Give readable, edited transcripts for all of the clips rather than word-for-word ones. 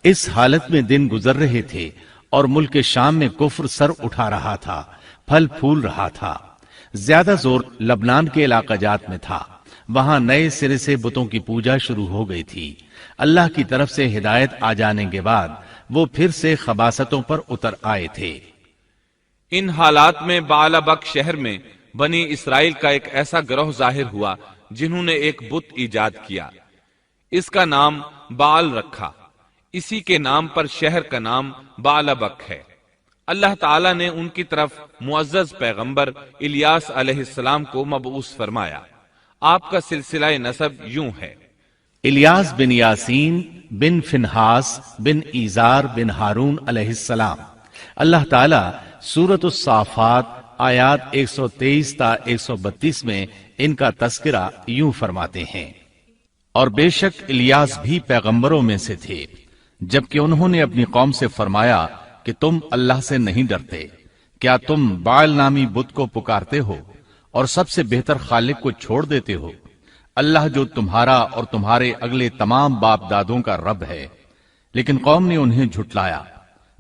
اس حالت میں دن گزر رہے تھے اور ملک شام میں کفر سر اٹھا رہا تھا، پھل پھول رہا تھا۔ زیادہ زور لبنان کے علاقہ جات میں تھا، وہاں نئے سرے سے بتوں کی پوجا شروع ہو گئی تھی۔ اللہ کی طرف سے ہدایت آ جانے کے بعد وہ پھر سے خباثتوں پر اتر آئے تھے۔ ان حالات میں بعلبک شہر میں بنی اسرائیل کا ایک ایسا گروہ ظاہر ہوا جنہوں نے ایک بت ایجاد کیا، اس کا نام بعل رکھا، اسی کے نام پر شہر کا نام بعلبک ہے۔ اللہ تعالیٰ نے ان کی طرف معزز پیغمبر الیاس علیہ السلام کو مبعوث فرمایا۔ آپ کا سلسلہ نسب یوں ہے: الیاس بن یاسین بن فنحاس بن ایزار بن ہارون علیہ السلام۔ اللہ تعالیٰ سورۃ الصافات آیات 123 تا 132 میں ان کا تذکرہ یوں فرماتے ہیں: اور بے شک الیاس بھی پیغمبروں میں سے تھے، جبکہ انہوں نے اپنی قوم سے فرمایا کہ تم اللہ سے نہیں ڈرتے، کیا تم بعل نامی بت کو پکارتے ہو اور سب سے بہتر خالق کو چھوڑ دیتے ہو، اللہ جو تمہارا اور تمہارے اگلے تمام باپ دادوں کا رب ہے۔ لیکن قوم نے انہیں جھٹلایا،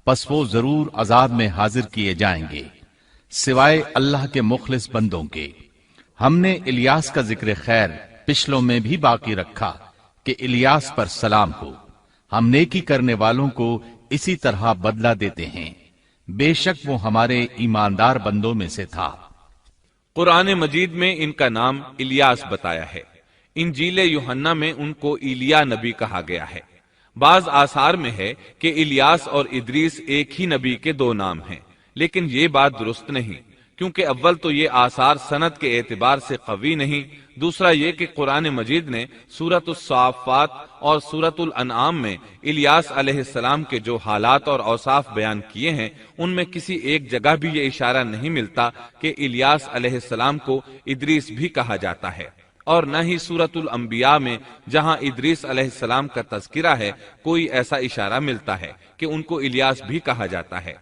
پس وہ ضرور عذاب میں حاضر کیے جائیں گے، سوائے اللہ کے مخلص بندوں کے۔ ہم نے الیاس کا ذکر خیر پچھلوں میں بھی باقی رکھا کہ الیاس پر سلام ہو، ہم نیکی کرنے والوں کو اسی طرح بدلہ دیتے ہیں، بے شک وہ ہمارے ایماندار بندوں میں سے تھا۔ قرآن مجید میں ان کا نام الیاس بتایا ہے، انجیل یوحنا میں ان کو ایلیا نبی کہا گیا ہے۔ بعض آثار میں ہے کہ الیاس اور ادریس ایک ہی نبی کے دو نام ہیں، لیکن یہ بات درست نہیں، کیونکہ اول تو یہ آثار سند کے اعتبار سے قوی نہیں، دوسرا یہ کہ قرآن مجید نے سورۃ الصافات اور سورۃ الانعام میں الیاس علیہ السلام کے جو حالات اور اوصاف بیان کیے ہیں ان میں کسی ایک جگہ بھی یہ اشارہ نہیں ملتا کہ الیاس علیہ السلام کو ادریس بھی کہا جاتا ہے، اور نہ ہی سورۃ الانبیاء میں جہاں ادریس علیہ السلام کا تذکرہ ہے کوئی ایسا اشارہ ملتا ہے کہ ان کو الیاس بھی کہا جاتا ہے۔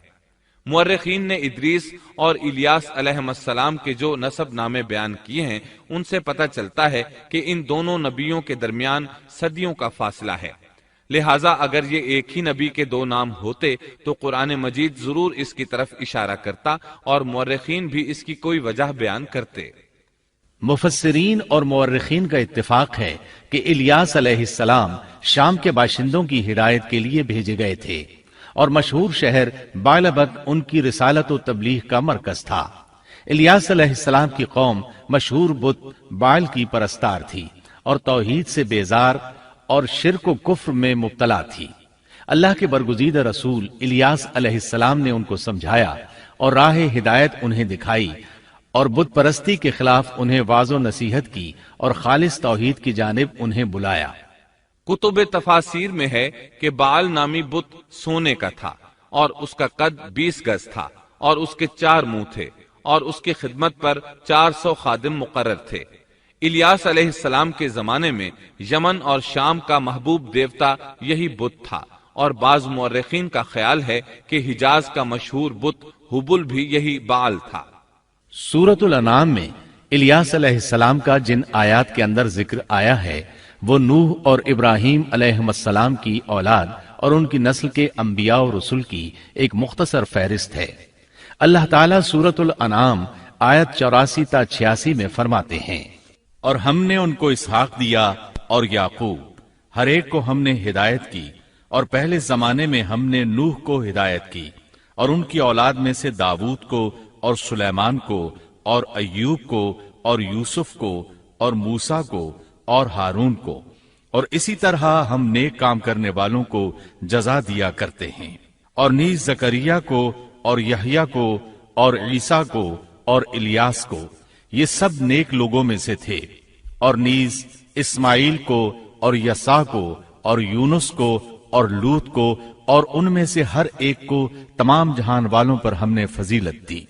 مورخین نے ادریس اور الیاس علیہ السلام کے جو نسب نامے بیان کیے ہیں ان سے پتہ چلتا ہے کہ ان دونوں نبیوں کے درمیان صدیوں کا فاصلہ ہے، لہٰذا اگر یہ ایک ہی نبی کے دو نام ہوتے تو قرآن مجید ضرور اس کی طرف اشارہ کرتا اور مورخین بھی اس کی کوئی وجہ بیان کرتے۔ مفسرین اور مورخین کا اتفاق ہے کہ الیاس علیہ السلام شام کے باشندوں کی ہدایت کے لیے بھیجے گئے تھے، اور مشہور شہر بعلبک ان کی رسالت و تبلیغ کا مرکز تھا۔ الیاس علیہ السلام کی قوم مشہور بت بعل کی پرستار تھی اور توحید سے بیزار اور شرک و کفر میں مبتلا تھی۔ اللہ کے برگزیدہ رسول الیاس علیہ السلام نے ان کو سمجھایا اور راہ ہدایت انہیں دکھائی، اور بت پرستی کے خلاف انہیں واعظ و نصیحت کی اور خالص توحید کی جانب انہیں بلایا۔ کتب تفاسیر میں ہے کہ بعل نامی بت سونے کا تھا اور اس کا قد 20 گز تھا اور اس کے 4 منہ تھے اور اس کی خدمت پر 400 خادم مقرر تھے۔ الیاس علیہ السلام کے زمانے میں یمن اور شام کا محبوب دیوتا یہی بت تھا، اور بعض مورخین کا خیال ہے کہ حجاز کا مشہور بت حبل بھی یہی بعل تھا۔ سورۃ الانعام میں الیاس علیہ السلام کا جن آیات کے اندر ذکر آیا ہے وہ نوح اور ابراہیم علیہ السلام کی اولاد اور ان کی نسل کے انبیاء و رسل کی ایک مختصر فہرست ہے۔ اللہ تعالیٰ سورۃ الانعام آیت 84 تا 86 میں فرماتے ہیں: اور ہم نے ان کو اسحاق دیا اور یعقوب، ہر ایک کو ہم نے ہدایت کی، اور پہلے زمانے میں ہم نے نوح کو ہدایت کی، اور ان کی اولاد میں سے داؤد کو اور سلیمان کو اور ایوب کو اور یوسف کو اور موسیٰ کو اور ہارون کو، اور اسی طرح ہم نیک کام کرنے والوں کو جزا دیا کرتے ہیں، اور نیز زکریا کو اور یحییٰ کو اور عیسیٰ کو اور الیاس کو، یہ سب نیک لوگوں میں سے تھے، اور نیز اسماعیل کو اور یسع کو اور یونس کو اور لوط کو، اور ان میں سے ہر ایک کو تمام جہان والوں پر ہم نے فضیلت دی۔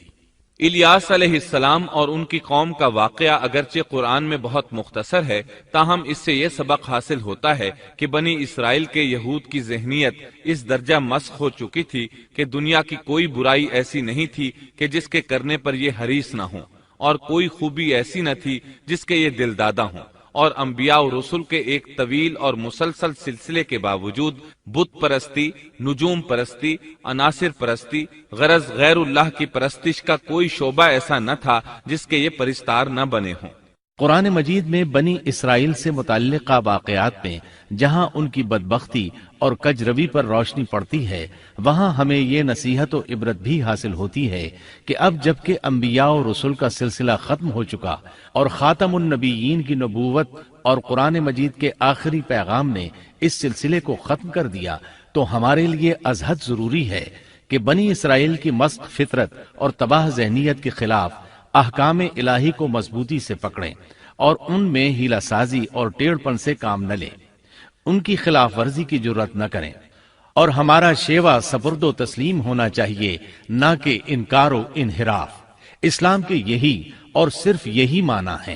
الیاس علیہ السلام اور ان کی قوم کا واقعہ اگرچہ قرآن میں بہت مختصر ہے، تاہم اس سے یہ سبق حاصل ہوتا ہے کہ بنی اسرائیل کے یہود کی ذہنیت اس درجہ مسخ ہو چکی تھی کہ دنیا کی کوئی برائی ایسی نہیں تھی کہ جس کے کرنے پر یہ حریص نہ ہوں، اور کوئی خوبی ایسی نہ تھی جس کے یہ دل دادہ ہوں، اور انبیاء و رسول کے ایک طویل اور مسلسل سلسلے کے باوجود بت پرستی، نجوم پرستی، عناصر پرستی، غرض غیر اللہ کی پرستش کا کوئی شعبہ ایسا نہ تھا جس کے یہ پرستار نہ بنے ہوں۔ قرآن مجید میں بنی اسرائیل سے متعلقہ واقعات میں جہاں ان کی بدبختی اور کج روی پر روشنی پڑتی ہے، وہاں ہمیں یہ نصیحت و عبرت بھی حاصل ہوتی ہے کہ اب جبکہ انبیاء و رسول کا سلسلہ ختم ہو چکا اور خاتم النبیین کی نبوت اور قرآن مجید کے آخری پیغام نے اس سلسلے کو ختم کر دیا، تو ہمارے لیے ازحد ضروری ہے کہ بنی اسرائیل کی مسخ فطرت اور تباہ ذہنیت کے خلاف احکام الہی کو مضبوطی سے پکڑیں اور ان میں ہیلہ سازی اور ٹیڑھ پن سے کام نہ لیں، ان کی خلاف ورزی کی جرات نہ کریں، اور ہمارا شیوا سپرد و تسلیم ہونا چاہیے، نہ کہ انکار و انحراف۔ اسلام کے یہی اور صرف یہی معنی ہے۔